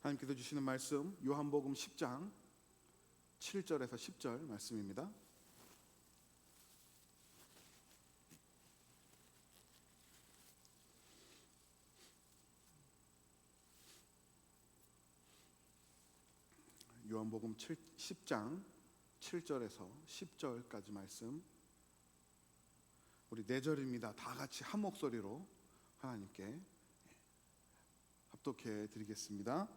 하나님께서 주시는 말씀 요한복음 10장 7절에서 10절 말씀입니다. 요한복음 10장 7절에서 10절까지 말씀, 우리 4절입니다. 다 같이 한 목소리로 하나님께 합독해 드리겠습니다.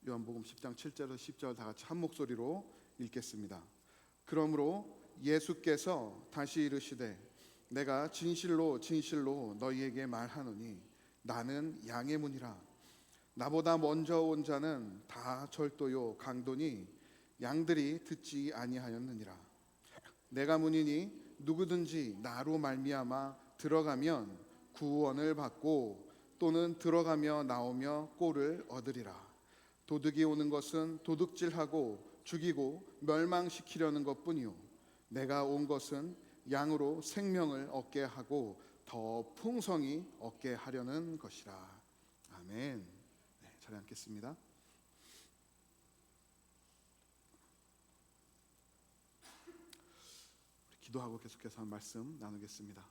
요한복음 10장 7절에서 10절 다 같이 한 목소리로 읽겠습니다. 그러므로 예수께서 다시 이르시되 내가 진실로 진실로 너희에게 말하노니 나는 양의 문이라. 나보다 먼저 온 자는 다 절도요 강도니 양들이 듣지 아니하였느니라. 내가 문이니 누구든지 나로 말미암아 들어가면 구원을 받고 또는 들어가며 나오며 꼴을 얻으리라. 도둑이 오는 것은 도둑질하고 죽이고 멸망시키려는 것뿐이요 내가 온 것은 양으로 생명을 얻게 하고 더 풍성히 얻게 하려는 것이라. 아멘. 네, 자리 앉겠습니다. 기도하고 계속해서 한 말씀 나누겠습니다.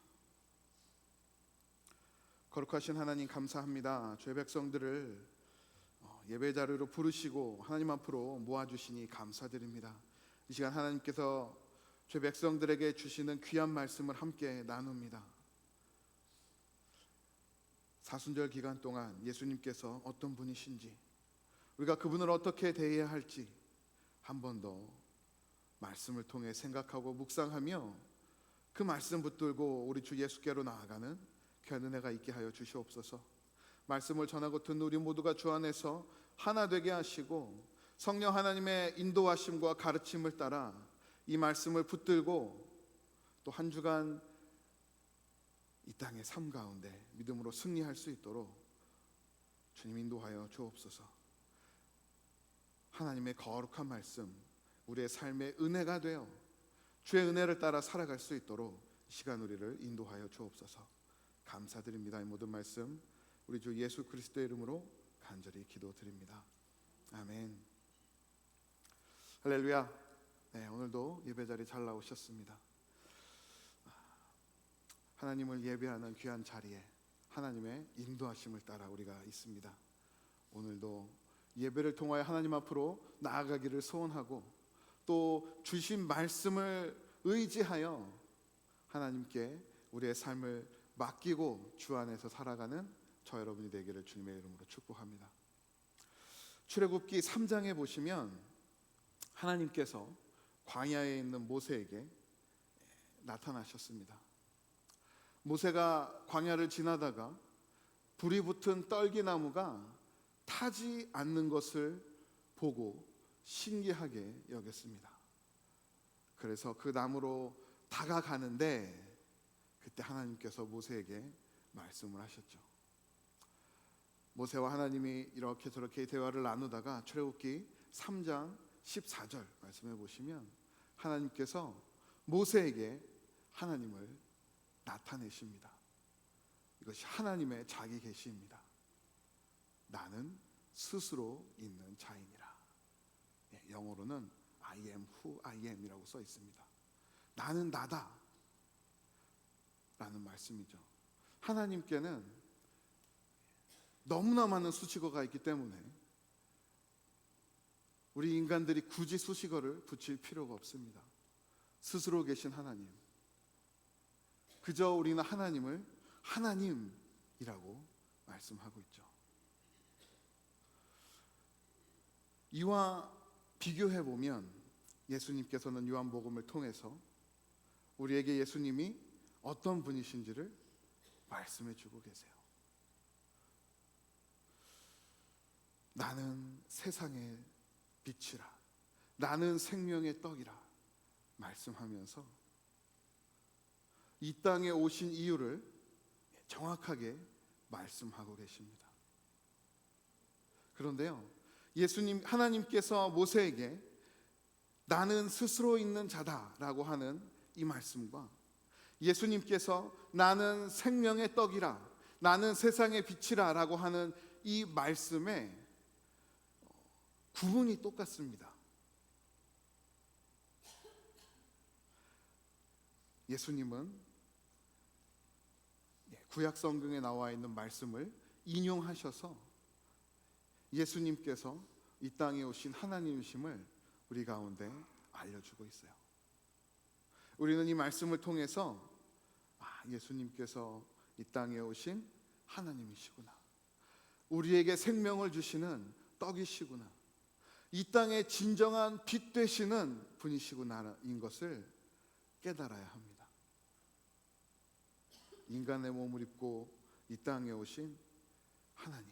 거룩하신 하나님 감사합니다. 죄 백성들을 예배 자리로 부르시고 하나님 앞으로 모아주시니 감사드립니다. 이 시간 하나님께서 죄 백성들에게 주시는 귀한 말씀을 함께 나눕니다. 사순절 기간 동안 예수님께서 어떤 분이신지, 우리가 그분을 어떻게 대해야 할지 한 번 더 말씀을 통해 생각하고 묵상하며 그 말씀 붙들고 우리 주 예수께로 나아가는 귀한 은혜가 있게 하여 주시옵소서. 말씀을 전하고 듣는 우리 모두가 주 안에서 하나 되게 하시고 성령 하나님의 인도하심과 가르침을 따라 이 말씀을 붙들고 또 한 주간 이 땅의 삶 가운데 믿음으로 승리할 수 있도록 주님 인도하여 주옵소서. 하나님의 거룩한 말씀 우리의 삶의 은혜가 되어 주의 은혜를 따라 살아갈 수 있도록 이 시간 우리를 인도하여 주옵소서. 감사드립니다. 이 모든 말씀 우리 주 예수 그리스도의 이름으로 간절히 기도드립니다. 아멘. 할렐루야. 네, 오늘도 예배자리 잘 나오셨습니다. 하나님을 예배하는 귀한 자리에 하나님의 인도하심을 따라 우리가 있습니다. 오늘도 예배를 통하여 하나님 앞으로 나아가기를 소원하고 또 주신 말씀을 의지하여 하나님께 우리의 삶을 맡기고 주 안에서 살아가는 저 여러분이 되기를 주님의 이름으로 축복합니다. 출애굽기 3장에 보시면 하나님께서 광야에 있는 모세에게 나타나셨습니다. 모세가 광야를 지나다가 불이 붙은 떨기나무가 타지 않는 것을 보고 신기하게 여겼습니다. 그래서 그 나무로 다가가는데 그때 하나님께서 모세에게 말씀을 하셨죠. 모세와 하나님이 이렇게 저렇게 대화를 나누다가 출애굽기 3장 14절 말씀해 보시면 하나님께서 모세에게 하나님을 나타내십니다. 이것이 하나님의 자기 계시입니다. 나는 스스로 있는 자이니라. 영어로는 I am who I am 이라고 써 있습니다. 나는 나다 라는 말씀이죠. 하나님께는 너무나 많은 수식어가 있기 때문에 우리 인간들이 굳이 수식어를 붙일 필요가 없습니다. 스스로 계신 하나님, 그저 우리는 하나님을 하나님이라고 말씀하고 있죠. 이와 비교해 보면 예수님께서는 요한복음을 통해서 우리에게 예수님이 어떤 분이신지를 말씀해 주고 계세요. 나는 세상의 빛이라, 나는 생명의 떡이라 말씀하면서 이 땅에 오신 이유를 정확하게 말씀하고 계십니다. 그런데요, 예수님 하나님께서 모세에게 나는 스스로 있는 자다라고 하는 이 말씀과 예수님께서 나는 생명의 떡이라, 나는 세상의 빛이라 라고 하는 이 말씀에 구문이 똑같습니다. 예수님은 구약 성경에 나와 있는 말씀을 인용하셔서 예수님께서 이 땅에 오신 하나님이심을 우리 가운데 알려주고 있어요. 우리는 이 말씀을 통해서 예수님께서 이 땅에 오신 하나님이시구나, 우리에게 생명을 주시는 떡이시구나, 이 땅의 진정한 빛 되시는 분이시구나인 것을 깨달아야 합니다. 인간의 몸을 입고 이 땅에 오신 하나님,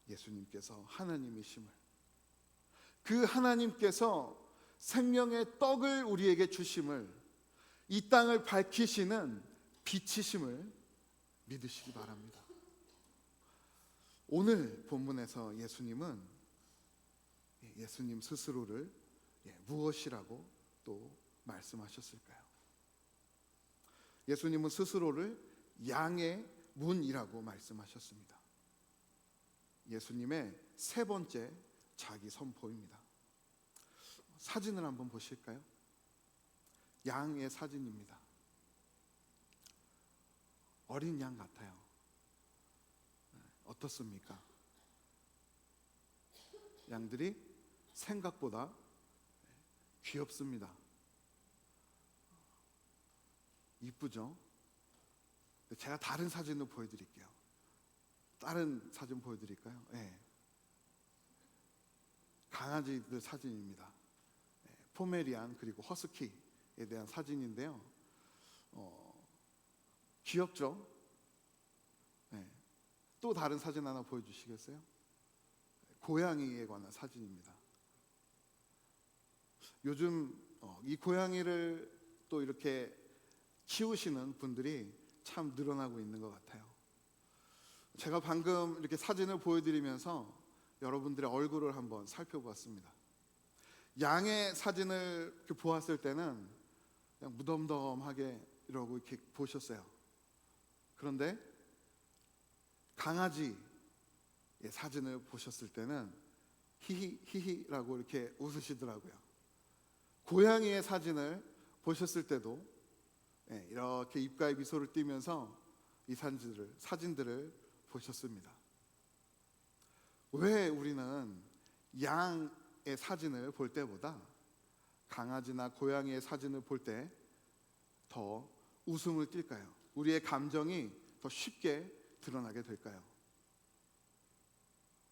예수님께서 하나님이심을, 그 하나님께서 생명의 떡을 우리에게 주심을, 이 땅을 밝히시는 빛이심을 믿으시기 바랍니다. 오늘 본문에서 예수님은 예수님 스스로를 무엇이라고 또 말씀하셨을까요? 예수님은 스스로를 양의 문이라고 말씀하셨습니다. 예수님의 세 번째 자기 선포입니다. 사진을 한번 보실까요? 양의 사진입니다. 어린 양 같아요. 어떻습니까? 양들이 생각보다 귀엽습니다. 이쁘죠? 제가 다른 사진을 보여드릴게요. 다른 사진 보여드릴까요? 네. 강아지들 사진입니다. 포메리안 그리고 허스키에 대한 사진인데요. 귀엽죠? 네. 또 다른 사진 하나 보여주시겠어요? 고양이에 관한 사진입니다. 요즘 이 고양이를 또 이렇게 키우시는 분들이 참 늘어나고 있는 것 같아요. 제가 방금 이렇게 사진을 보여드리면서 여러분들의 얼굴을 한번 살펴보았습니다. 양의 사진을 이렇게 보았을 때는 그냥 무덤덤하게 이러고 이렇게 보셨어요. 그런데 강아지의 사진을 보셨을 때는 히히히히라고 이렇게 웃으시더라고요. 고양이의 사진을 보셨을 때도 이렇게 입가에 미소를 띠면서 이 사진들을 보셨습니다. 왜 우리는 양의 사진을 볼 때보다 강아지나 고양이의 사진을 볼 때 더 웃음을 띨까요? 우리의 감정이 더 쉽게 드러나게 될까요?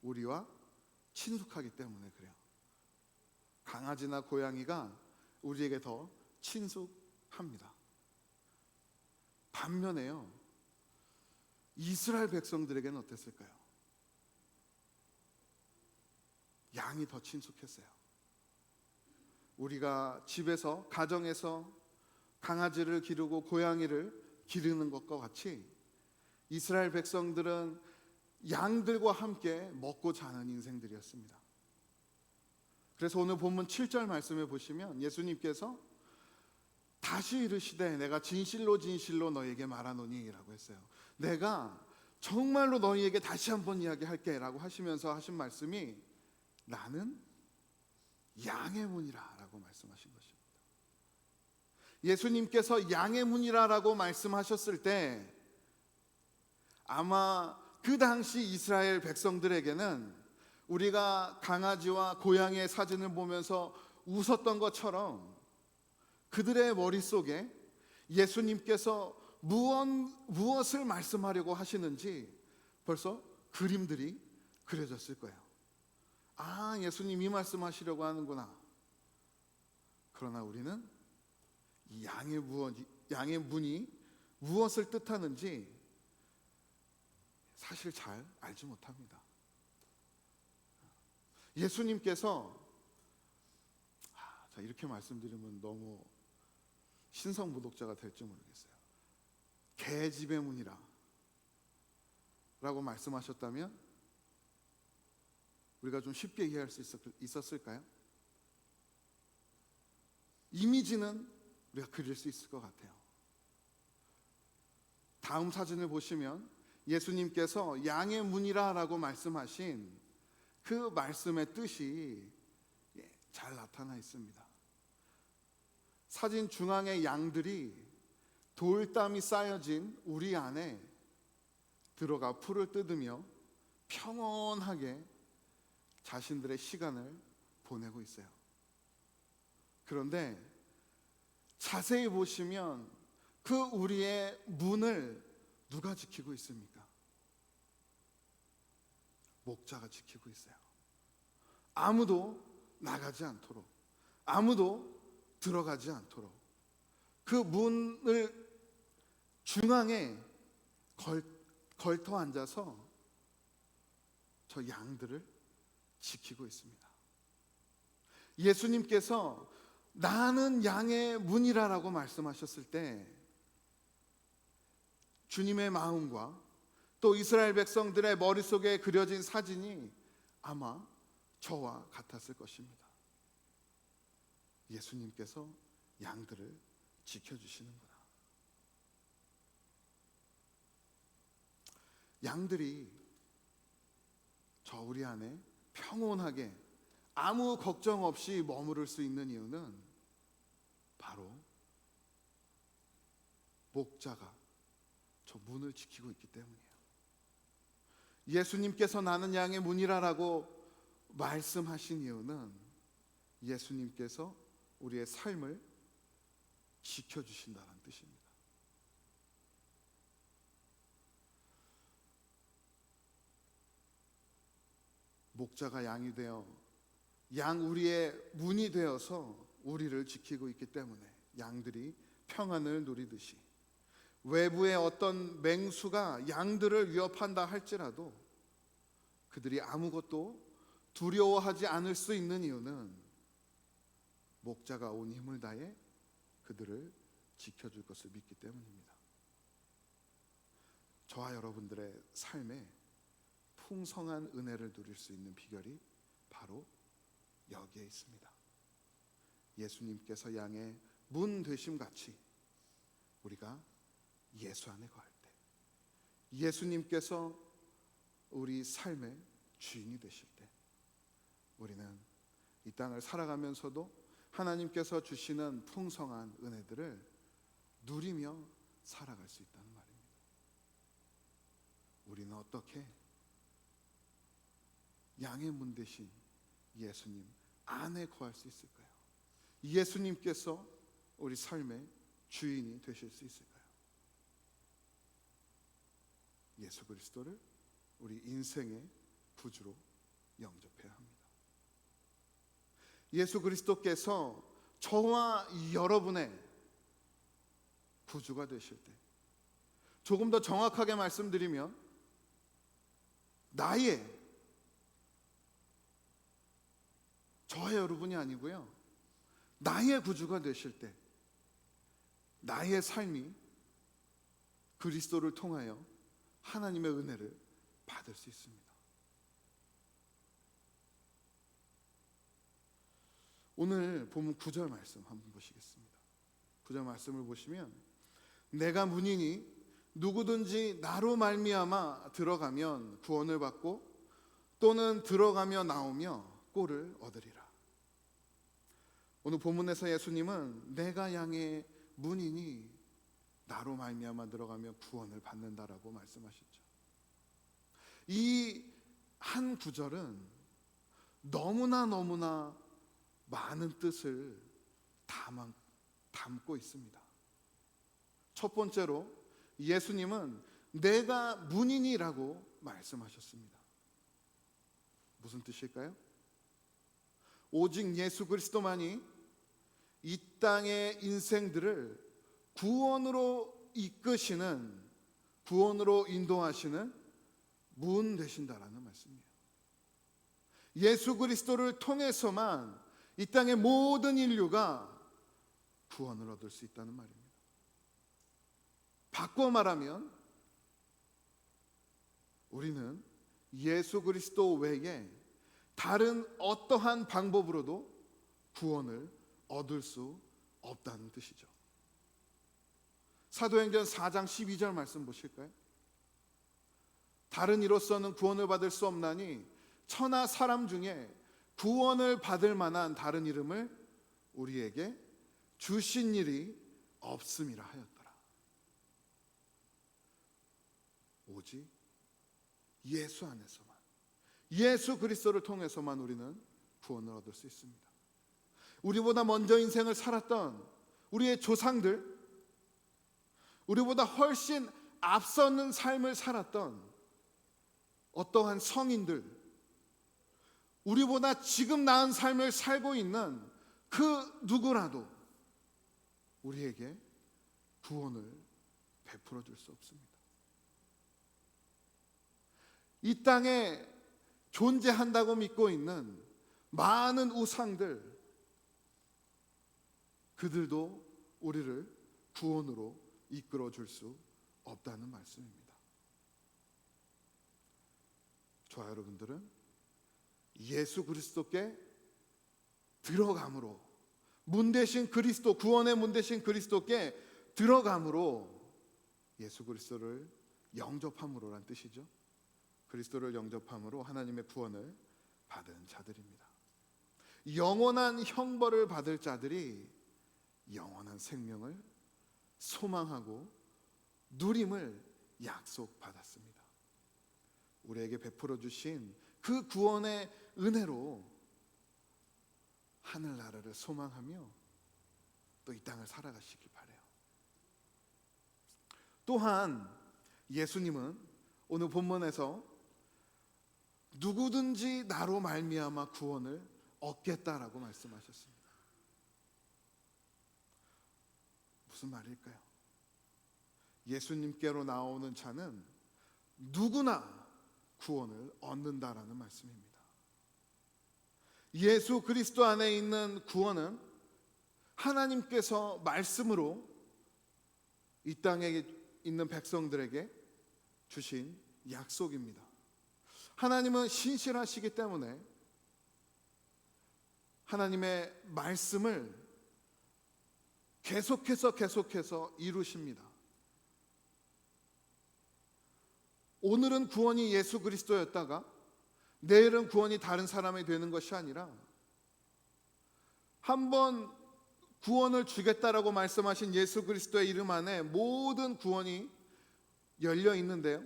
우리와 친숙하기 때문에 그래요. 강아지나 고양이가 우리에게 더 친숙합니다. 반면에요, 이스라엘 백성들에게는 어땠을까요? 양이 더 친숙했어요. 우리가 집에서, 가정에서 강아지를 기르고 고양이를 기르는 것과 같이 이스라엘 백성들은 양들과 함께 먹고 자는 인생들이었습니다. 그래서 오늘 본문 7절 말씀에 보시면 예수님께서 다시 이르시되 내가 진실로 진실로 너에게 말하노니 라고 했어요. 내가 정말로 너희에게 다시 한번 이야기할게 라고 하시면서 하신 말씀이 나는 양의 문이라 라고 말씀하신 것입니다. 예수님께서 양의 문이라 라고 말씀하셨을 때 아마 그 당시 이스라엘 백성들에게는 우리가 강아지와 고양이의 사진을 보면서 웃었던 것처럼 그들의 머릿속에 예수님께서 무엇을 말씀하려고 하시는지 벌써 그림들이 그려졌을 거예요. 아, 예수님 이 말씀하시려고 하는구나. 그러나 우리는 이 양의 문이 무엇을 뜻하는지 사실 잘 알지 못합니다. 예수님께서 이렇게 말씀드리면 너무 신성모독자가 될지 모르겠어요. 계집의 문이라 라고 말씀하셨다면 우리가 좀 쉽게 이해할 수 있었을까요? 이미지는 우리가 그릴 수 있을 것 같아요. 다음 사진을 보시면 예수님께서 양의 문이라 라고 말씀하신 그 말씀의 뜻이 잘 나타나 있습니다. 사진 중앙의 양들이 돌담이 쌓여진 우리 안에 들어가 풀을 뜯으며 평온하게 자신들의 시간을 보내고 있어요. 그런데 자세히 보시면 그 우리의 문을 누가 지키고 있습니까? 목자가 지키고 있어요. 아무도 나가지 않도록, 아무도 들어가지 않도록 그 문을 중앙에 걸터 앉아서 저 양들을 지키고 있습니다. 예수님께서 나는 양의 문이라라고 말씀하셨을 때 주님의 마음과 또 이스라엘 백성들의 머릿속에 그려진 사진이 아마 저와 같았을 것입니다. 예수님께서 양들을 지켜주시는구나. 양들이 저 우리 안에 평온하게 아무 걱정 없이 머무를 수 있는 이유는 바로 목자가 저 문을 지키고 있기 때문이에요. 예수님께서 나는 양의 문이라라고 말씀하신 이유는 예수님께서 우리의 삶을 지켜주신다는 뜻입니다. 목자가 양이 되어 양 우리의 문이 되어서 우리를 지키고 있기 때문에 양들이 평안을 누리듯이 외부의 어떤 맹수가 양들을 위협한다 할지라도 그들이 아무것도 두려워하지 않을 수 있는 이유는 목자가 온 힘을 다해 그들을 지켜줄 것을 믿기 때문입니다. 저와 여러분들의 삶에 풍성한 은혜를 누릴 수 있는 비결이 바로 여기에 있습니다. 예수님께서 양의 문 되심 같이 우리가 예수 안에 거할 때 예수님께서 우리 삶의 주인이 되실 때 우리는 이 땅을 살아가면서도 하나님께서 주시는 풍성한 은혜들을 누리며 살아갈 수 있다는 말입니다. 우리는 어떻게 양의 문 되신 예수님 안에 거할 수 있을까요? 예수님께서 우리 삶의 주인이 되실 수 있을까요? 예수 그리스도를 우리 인생의 구주로 영접해야 합니다. 예수 그리스도께서 저와 여러분의 구주가 되실 때 조금 더 정확하게 말씀드리면 저의 여러분이 아니고요, 나의 구주가 되실 때 나의 삶이 그리스도를 통하여 하나님의 은혜를 받을 수 있습니다. 오늘 본문 9절 말씀 한번 보시겠습니다. 9절 말씀을 보시면 내가 문이니 누구든지 나로 말미암아 들어가면 구원을 받고 또는 들어가며 나오며 꼴을 얻으리라. 오늘 본문에서 예수님은 내가 양의 문이니 나로 말미암아 들어가며 구원을 받는다라고 말씀하셨죠. 이 한 구절은 너무나 많은 뜻을 담고 있습니다. 첫 번째로 예수님은 내가 문이니라고 말씀하셨습니다. 무슨 뜻일까요? 오직 예수 그리스도만이 이 땅의 인생들을 구원으로 이끄시는, 구원으로 인도하시는 문 되신다라는 말씀이에요. 예수 그리스도를 통해서만 이 땅의 모든 인류가 구원을 얻을 수 있다는 말입니다. 바꿔 말하면 우리는 예수 그리스도 외에 다른 어떠한 방법으로도 구원을 얻을 수 없다는 뜻이죠. 사도행전 4장 12절 말씀 보실까요? 다른 이로서는 구원을 받을 수 없나니 천하 사람 중에 구원을 받을 만한 다른 이름을 우리에게 주신 일이 없음이라 하였더라. 오직 예수 안에서만, 예수 그리스도를 통해서만 우리는 구원을 얻을 수 있습니다. 우리보다 먼저 인생을 살았던 우리의 조상들, 우리보다 훨씬 앞서는 삶을 살았던 어떠한 성인들, 우리보다 지금 나은 삶을 살고 있는 그 누구라도 우리에게 구원을 베풀어 줄 수 없습니다. 이 땅에 존재한다고 믿고 있는 많은 우상들, 그들도 우리를 구원으로 이끌어 줄 수 없다는 말씀입니다. 저와 여러분들은 예수 그리스도께 들어감으로, 문 대신 그리스도, 구원의 문 대신 그리스도께 들어감으로 예수 그리스도를 영접함으로란 뜻이죠. 그리스도를 영접함으로 하나님의 구원을 받은 자들입니다. 영원한 형벌을 받을 자들이 영원한 생명을 소망하고 누림을 약속받았습니다. 우리에게 베풀어 주신 그 구원의 은혜로 하늘나라를 소망하며 또 이 땅을 살아가시기 바라요. 또한 예수님은 오늘 본문에서 누구든지 나로 말미암아 구원을 얻겠다라고 말씀하셨습니다. 무슨 말일까요? 예수님께로 나오는 자는 누구나 구원을 얻는다라는 말씀입니다. 예수 그리스도 안에 있는 구원은 하나님께서 말씀으로 이 땅에 있는 백성들에게 주신 약속입니다. 하나님은 신실하시기 때문에 하나님의 말씀을 계속해서 이루십니다. 오늘은 구원이 예수 그리스도였다가 내일은 구원이 다른 사람이 되는 것이 아니라 한번 구원을 주겠다라고 말씀하신 예수 그리스도의 이름 안에 모든 구원이 열려 있는데요,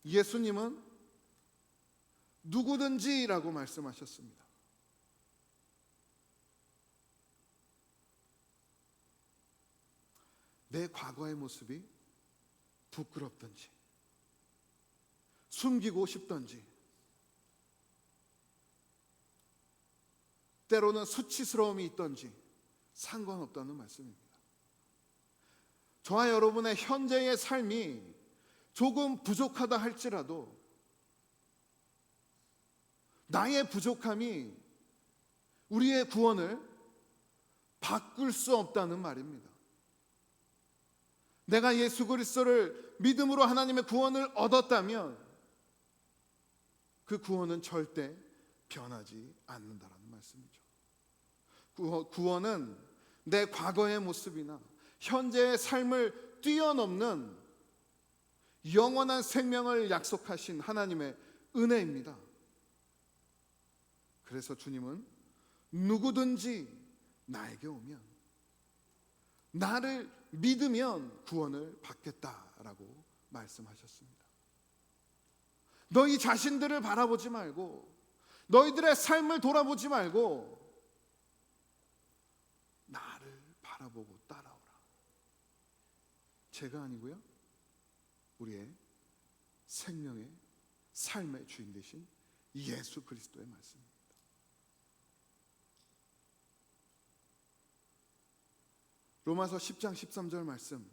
예수님은 누구든지라고 말씀하셨습니다. 내 과거의 모습이 부끄럽든지 숨기고 싶든지 때로는 수치스러움이 있든지 상관없다는 말씀입니다. 저와 여러분의 현재의 삶이 조금 부족하다 할지라도 나의 부족함이 우리의 구원을 바꿀 수 없다는 말입니다. 내가 예수 그리스도를 믿음으로 하나님의 구원을 얻었다면 그 구원은 절대 변하지 않는다라는 말씀이죠. 구원은 내 과거의 모습이나 현재의 삶을 뛰어넘는 영원한 생명을 약속하신 하나님의 은혜입니다. 그래서 주님은 누구든지 나에게 오면, 나를 믿으면 구원을 받겠다라고 말씀하셨습니다. 너희 자신들을 바라보지 말고, 너희들의 삶을 돌아보지 말고 나를 바라보고 따라오라. 제가 아니고요, 우리의 생명의 삶의 주인 되신 예수 그리스도의 말씀입니다. 로마서 10장 13절 말씀,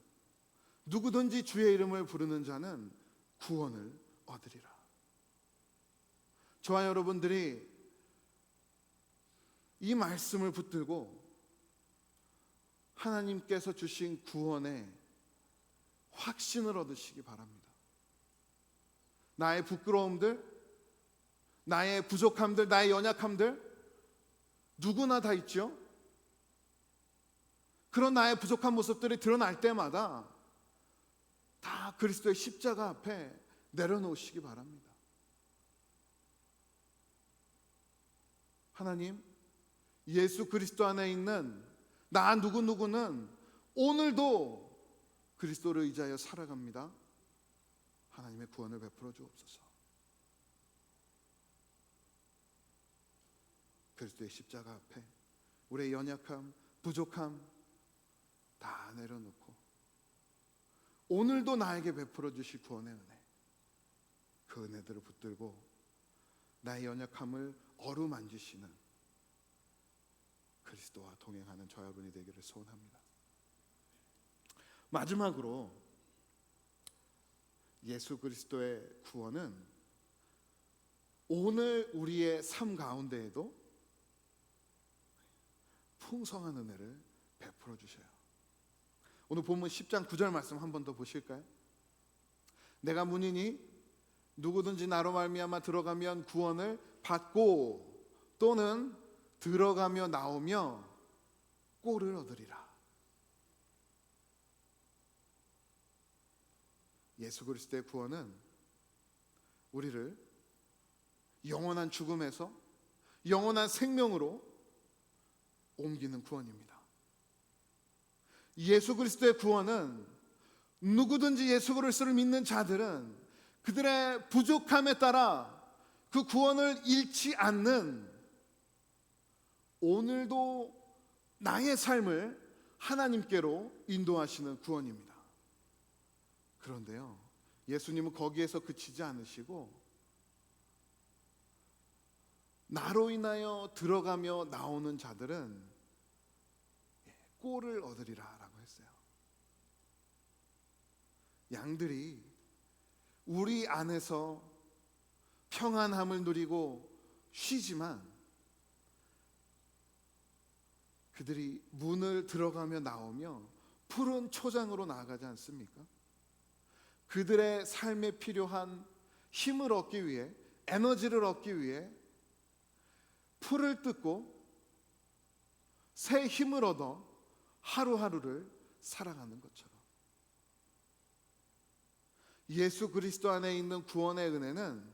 누구든지 주의 이름을 부르는 자는 구원을 얻으리라. 저와 여러분들이 이 말씀을 붙들고 하나님께서 주신 구원의 확신을 얻으시기 바랍니다. 나의 부끄러움들, 나의 부족함들, 나의 연약함들 누구나 다 있죠. 그런 나의 부족한 모습들이 드러날 때마다 다 그리스도의 십자가 앞에 내려놓으시기 바랍니다. 하나님, 예수 그리스도 안에 있는 나 누구누구는 오늘도 그리스도를 의지하여 살아갑니다. 하나님의 구원을 베풀어 주옵소서. 그리스도의 십자가 앞에 우리의 연약함, 부족함 다 내려놓고 오늘도 나에게 베풀어 주실 구원의 은혜, 그 은혜들을 붙들고 나의 연약함을 어루만지시는 그리스도와 동행하는 저 여러분이 되기를 소원합니다. 마지막으로 예수 그리스도의 구원은 오늘 우리의 삶 가운데에도 풍성한 은혜를 베풀어 주셔요. 오늘 본문 10장 9절 말씀 한 번 더 보실까요? 내가 문이니 누구든지 나로 말미암아 들어가면 구원을 받고 또는 들어가며 나오며 꼴을 얻으리라. 예수 그리스도의 구원은 우리를 영원한 죽음에서 영원한 생명으로 옮기는 구원입니다. 예수 그리스도의 구원은 누구든지 예수 그리스도를 믿는 자들은 그들의 부족함에 따라 그 구원을 잃지 않는, 오늘도 나의 삶을 하나님께로 인도하시는 구원입니다. 그런데요, 예수님은 거기에서 그치지 않으시고 나로 인하여 들어가며 나오는 자들은 꼴을 얻으리라 라고 했어요. 양들이 우리 안에서 평안함을 누리고 쉬지만 그들이 문을 들어가며 나오며 푸른 초장으로 나아가지 않습니까? 그들의 삶에 필요한 힘을 얻기 위해, 에너지를 얻기 위해 풀을 뜯고 새 힘을 얻어 하루하루를 살아가는 것처럼 예수 그리스도 안에 있는 구원의 은혜는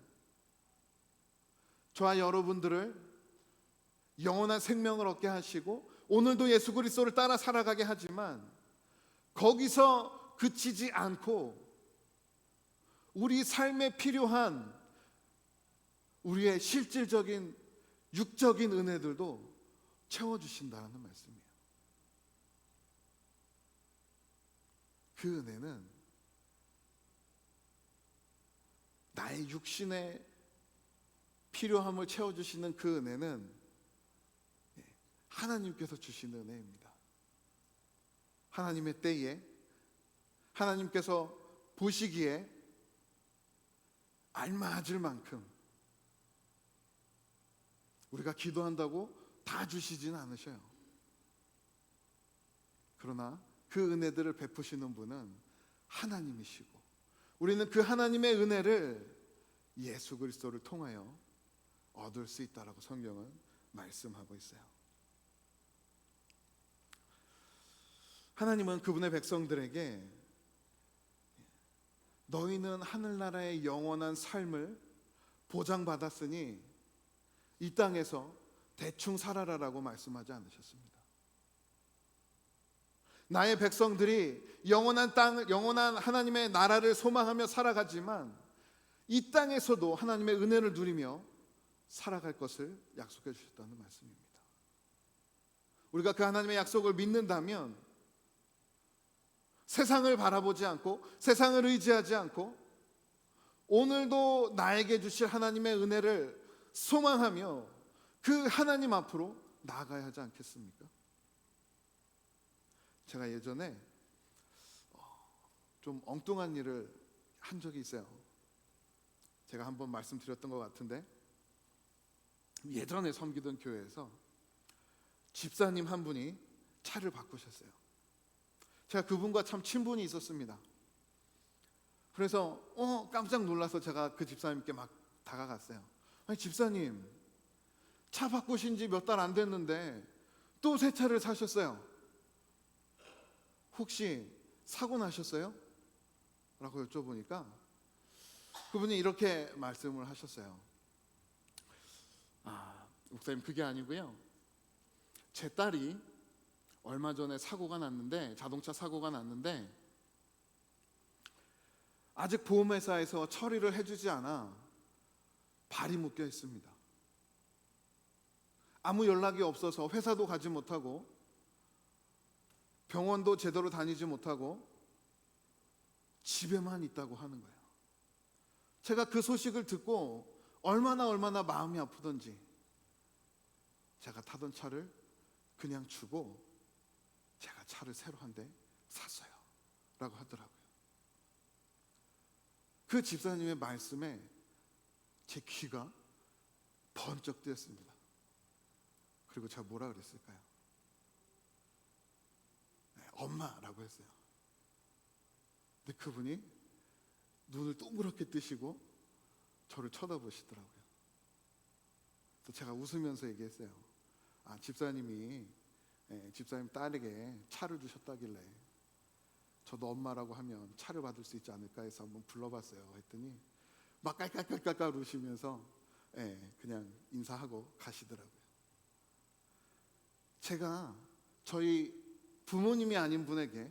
저와 여러분들을 영원한 생명을 얻게 하시고 오늘도 예수 그리스도를 따라 살아가게 하지만 거기서 그치지 않고 우리 삶에 필요한 우리의 실질적인 육적인 은혜들도 채워주신다는 말씀이에요. 그 은혜는 나의 육신의 필요함을 채워주시는 그 은혜는 하나님께서 주시는 은혜입니다. 하나님의 때에 하나님께서 보시기에 알맞을 만큼 우리가 기도한다고 다 주시지는 않으셔요. 그러나 그 은혜들을 베푸시는 분은 하나님이시고 우리는 그 하나님의 은혜를 예수 그리스도를 통하여 얻을 수 있다라고 성경은 말씀하고 있어요. 하나님은 그분의 백성들에게 너희는 하늘나라의 영원한 삶을 보장받았으니 이 땅에서 대충 살아라라고 말씀하지 않으셨습니다. 나의 백성들이 영원한 땅, 영원한 하나님의 나라를 소망하며 살아가지만 이 땅에서도 하나님의 은혜를 누리며 살아갈 것을 약속해 주셨다는 말씀입니다. 우리가 그 하나님의 약속을 믿는다면 세상을 바라보지 않고 세상을 의지하지 않고 오늘도 나에게 주실 하나님의 은혜를 소망하며 그 하나님 앞으로 나아가야 하지 않겠습니까? 제가 예전에 좀 엉뚱한 일을 한 적이 있어요. 제가 한번 말씀드렸던 것 같은데 예전에 섬기던 교회에서 집사님 한 분이 차를 바꾸셨어요. 제가 그분과 참 친분이 있었습니다. 그래서 깜짝 놀라서 제가 그 집사님께 막 다가갔어요. 아니 집사님, 차 바꾸신 지 몇 달 안 됐는데 또 새 차를 사셨어요. 혹시 사고 나셨어요? 라고 여쭤보니까 그분이 이렇게 말씀을 하셨어요. 목사님, 그게 아니고요. 제 딸이 얼마 전에 사고가 났는데, 자동차 사고가 났는데 아직 보험회사에서 처리를 해주지 않아 발이 묶여 있습니다. 아무 연락이 없어서 회사도 가지 못하고 병원도 제대로 다니지 못하고 집에만 있다고 하는 거예요. 제가 그 소식을 듣고 얼마나 마음이 아프던지 제가 타던 차를 그냥 주고 제가 차를 새로 한 대 샀어요 라고 하더라고요. 그 집사님의 말씀에 제 귀가 번쩍 뜨였습니다. 그리고 제가 뭐라 그랬을까요? 네, 엄마라고 했어요. 근데 그분이 눈을 동그랗게 뜨시고 저를 쳐다보시더라고요. 그래서 제가 웃으면서 얘기했어요. 집사님이 집사님 딸에게 차를 주셨다길래 저도 엄마라고 하면 차를 받을 수 있지 않을까 해서 한번 불러봤어요. 했더니 막 깔깔깔깔 웃으면서 그냥 인사하고 가시더라고요. 제가 저희 부모님이 아닌 분에게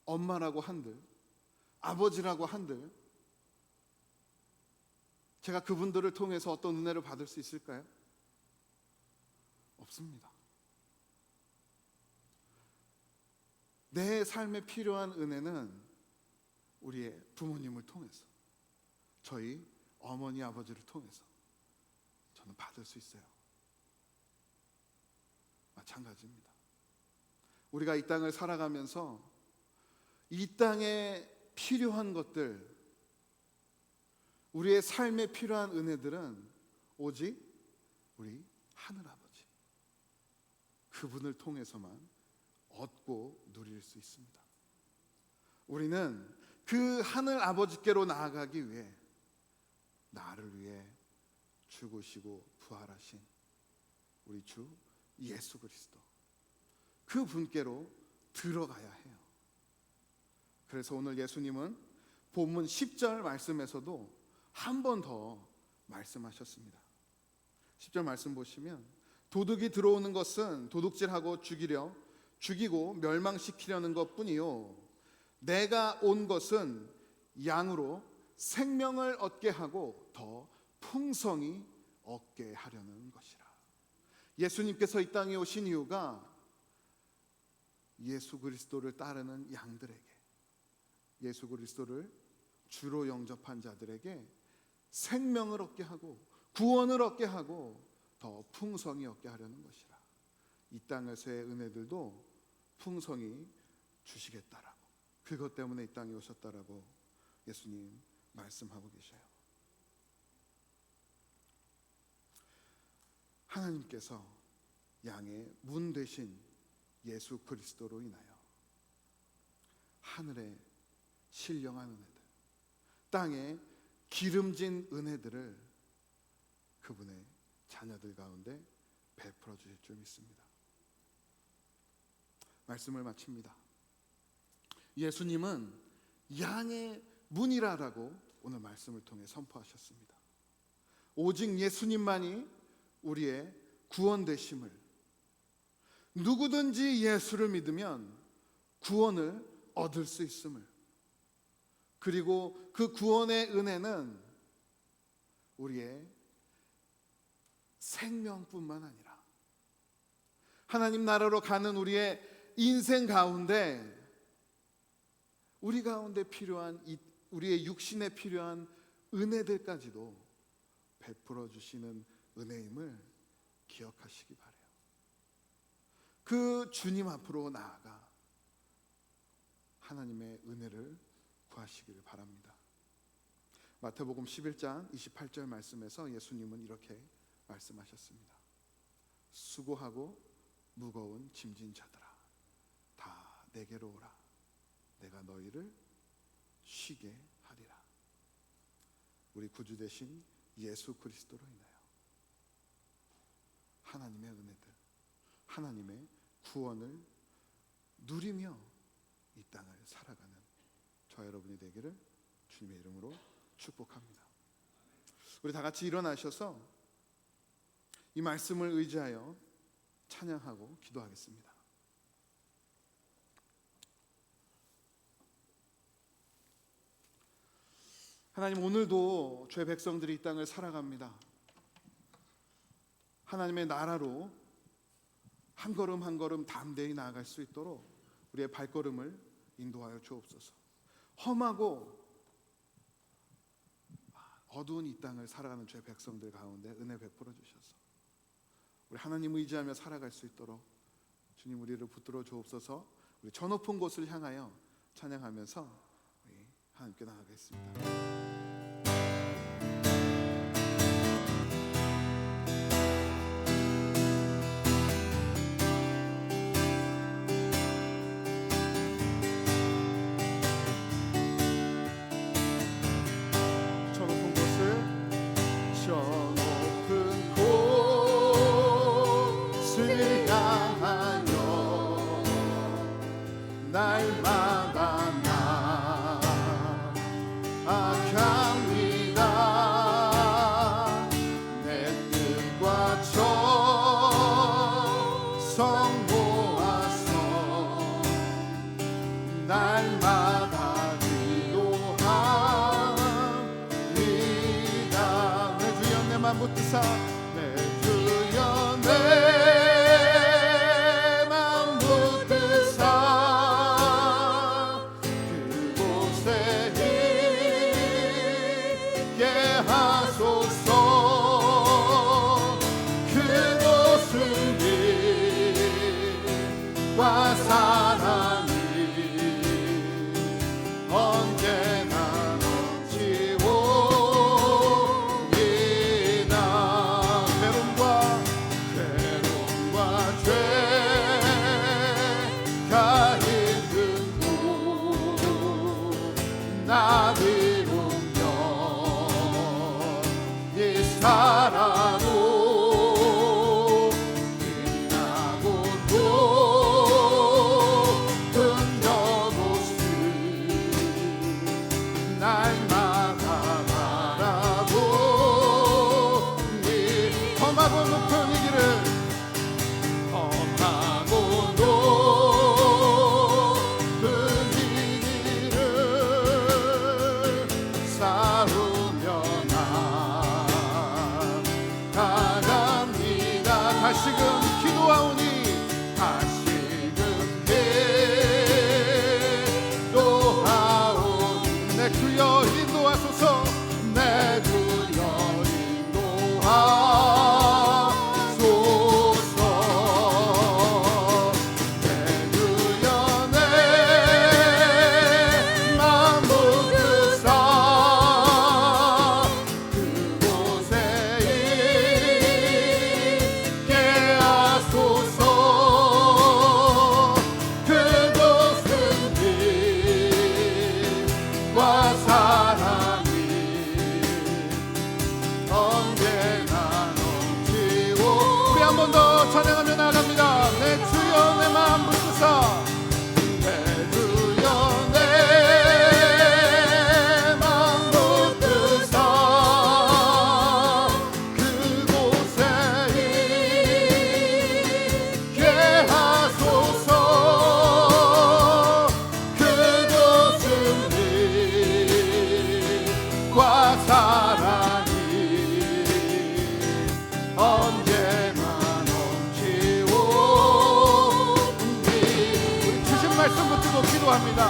엄마라고 한들, 아버지라고 한들 제가 그분들을 통해서 어떤 은혜를 받을 수 있을까요? 없습니다. 내 삶에 필요한 은혜는 우리의 부모님을 통해서, 저희 어머니 아버지를 통해서 저는 받을 수 있어요. 마찬가지입니다. 우리가 이 땅을 살아가면서 이 땅에 필요한 것들, 우리의 삶에 필요한 은혜들은 오직 우리 하늘아버지, 그분을 통해서만 얻고 누릴 수 있습니다. 우리는 그 하늘 아버지께로 나아가기 위해 나를 위해 죽으시고 부활하신 우리 주 예수 그리스도, 그 분께로 들어가야 해요. 그래서 오늘 예수님은 본문 10절 말씀에서도 한 번 더 말씀하셨습니다. 10절 말씀 보시면, 도둑이 들어오는 것은 도둑질하고 죽이고 멸망시키려는 것뿐이요, 내가 온 것은 양으로 생명을 얻게 하고 더 풍성히 얻게 하려는 것이라. 예수님께서 이 땅에 오신 이유가 예수 그리스도를 따르는 양들에게, 예수 그리스도를 주로 영접한 자들에게 생명을 얻게 하고 구원을 얻게 하고 더 풍성히 얻게 하려는 것이라. 이 땅에서의 은혜들도 풍성히 주시겠다라고, 그것 때문에 이 땅에 오셨다라고 예수님 말씀하고 계셔요. 하나님께서 양의 문 되신 예수 그리스도로 인하여 하늘의 신령한 은혜들, 땅에 기름진 은혜들을 그분의 자녀들 가운데 베풀어 주실 줄 믿습니다. 말씀을 마칩니다. 예수님은 양의 문이라라고 오늘 말씀을 통해 선포하셨습니다. 오직 예수님만이 우리의 구원 되심을, 누구든지 예수를 믿으면 구원을 얻을 수 있음을, 그리고 그 구원의 은혜는 우리의 생명뿐만 아니라 하나님 나라로 가는 우리의 인생 가운데, 우리 가운데 필요한 우리의 육신에 필요한 은혜들까지도 베풀어 주시는 은혜임을 기억하시기 바라요. 그 주님 앞으로 나아가 하나님의 은혜를 구하시기를 바랍니다. 마태복음 11장 28절 말씀에서 예수님은 이렇게 말씀하셨습니다. 수고하고 무거운 짐진 자들아, 다 내게로 오라. 내가 너희를 쉬게 하리라. 우리 구주 되신 예수 그리스도로 인하여 하나님의 은혜들, 하나님의 구원을 누리며 이 땅을 살아가는 저 여러분이 되기를 주님의 이름으로 축복합니다. 우리 다 같이 일어나셔서 이 말씀을 의지하여 찬양하고 기도하겠습니다. 하나님, 오늘도 주의 백성들이 이 땅을 살아갑니다. 하나님의 나라로 한 걸음 한 걸음 담대히 나아갈 수 있도록 우리의 발걸음을 인도하여 주옵소서. 험하고 어두운 이 땅을 살아가는 주의 백성들 가운데 은혜 베풀어 주셔서 우리 하나님 의지하며 살아갈 수 있도록 주님 우리를 붙들어 주옵소서. 우리 저 높은 곳을 향하여 찬양하면서 우리 하나님께 나아가겠습니다. 날마다 나아갑니다. 내 뜻과 정성 모아서 날마다 기도합니다. 내 주여 내 맘 붙드사 내 주여 내 사랑이 언제나 넘치오리다. 괴로움과 죄가 있는 곳 나를 오면 이 사랑으로 다시금 기도하오니 다시금 기도하오니 내 주여 인도하소서. 내 주여 인도하소서. 내 주여 내 맘 붙드사 그곳에 찬양하며 나갑니다. 내 주여 내 마음 붙드사 내 주여 내 마음 붙드사 그곳에 있게 하소서. 그곳은 빛과 사랑이 언제나 말씀 붙들고 기도합니다.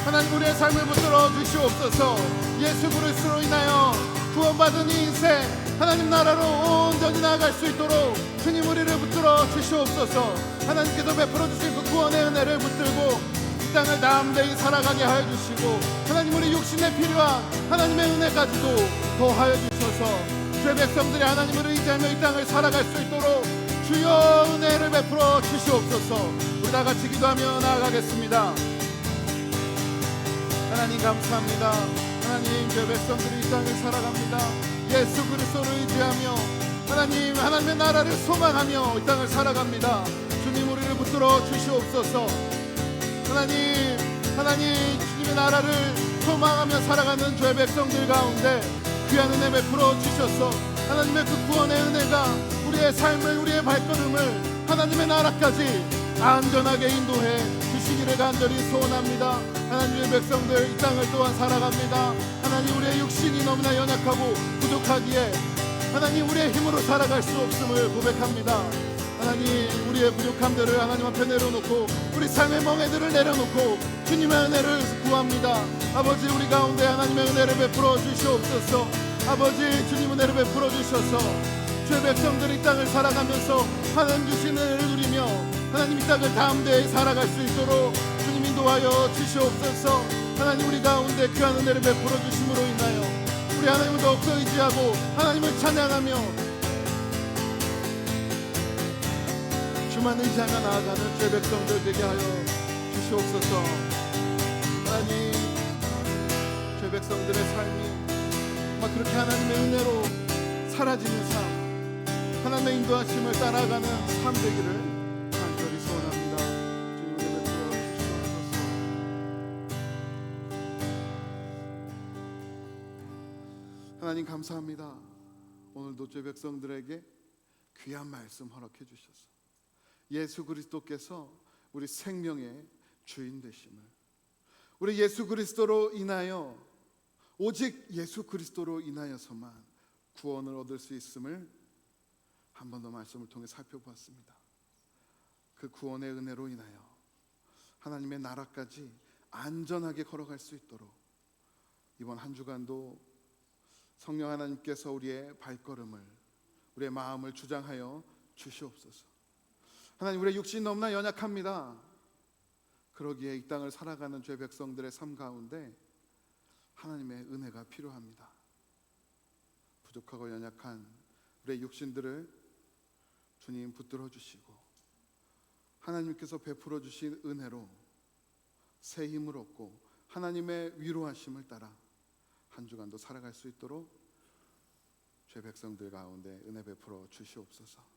하나님 우리의 삶을 붙들어 주시옵소서. 예수 그리스도로 인하여 구원받은 이 인생 하나님 나라로 온전히 나아갈 수 있도록 주님 우리를 붙들어 주시옵소서. 하나님께서 베풀어 주신 그 구원의 은혜를 붙들고 이 땅을 담대히 살아가게 하여 주시고 하나님 우리 육신에 필요한 하나님의 은혜까지도 더하여 주셔서 주의 백성들이 하나님을 의지하며 이 땅을 살아갈 수 있도록 주여 은혜를 베풀어 주시옵소서. 우리 다 같이 기도하며 나아가겠습니다. 하나님 감사합니다. 하나님 주의 백성들이 이 땅을 살아갑니다. 예수 그리스도를 의지하며 하나님의 나라를 소망하며 이 땅을 살아갑니다. 주님 우리를 붙들어 주시옵소서. 하나님 주님의 나라를 소망하며 살아가는 주의 백성들 가운데 귀한 은혜 베풀어 주셔서 하나님의 그 구원의 은혜가 우리의 삶을, 우리의 발걸음을 하나님의 나라까지 안전하게 인도해 주시기를 간절히 소원합니다. 하나님의 백성들 이 땅을 또한 살아갑니다. 하나님, 우리의 육신이 너무나 연약하고 부족하기에 하나님, 우리의 힘으로 살아갈 수 없음을 고백합니다. 하나님, 우리의 부족함들을 하나님 앞에 내려놓고 우리 삶의 멍에들을 내려놓고 주님의 은혜를 구합니다. 아버지, 우리 가운데 하나님의 은혜를 베풀어 주시옵소서. 아버지, 주님 은혜를 베풀어 주셔서 주의 백성들이 이 땅을 살아가면서 하나님 주신 은혜를 누리며 하나님 이 땅을 담대히 살아갈 수 있도록 주님 인도하여 주시옵소서. 하나님, 우리 가운데 귀한 은혜를 베풀어 주심으로 인하여 우리 하나님을 더욱더 의지하고 하나님을 찬양하며 주만 의지하며 나아가는 주의 백성들 되게 하여 주시옵소서. 하나님, 주의 백성들의 삶이 정말 그렇게 하나님의 은혜로 사라지는 삶, 하나님의 인도하심을 따라가는 삶 되기를 간절히 소원합니다. 주님 은혜 베풀어 주시옵소서. 하나님, 감사합니다. 오늘도 주의 백성들에게 귀한 말씀 허락해 주셔서 예수 그리스도께서 우리 생명의 주인 되심을, 우리 예수 그리스도로 인하여, 오직 예수 그리스도로 인하여서만 구원을 얻을 수 있음을 한 번 더 말씀을 통해 살펴보았습니다. 그 구원의 은혜로 인하여 하나님의 나라까지 안전하게 걸어갈 수 있도록 이번 한 주간도 성령 하나님께서 우리의 발걸음을, 우리의 마음을 주장하여 주시옵소서. 하나님, 우리의 육신이 너무나 연약합니다. 그러기에 이 땅을 살아가는 죄 백성들의 삶 가운데 하나님의 은혜가 필요합니다. 부족하고 연약한 우리의 육신들을 주님 붙들어 주시고 하나님께서 베풀어 주신 은혜로 새 힘을 얻고 하나님의 위로하심을 따라 한 주간도 살아갈 수 있도록 죄 백성들 가운데 은혜 베풀어 주시옵소서.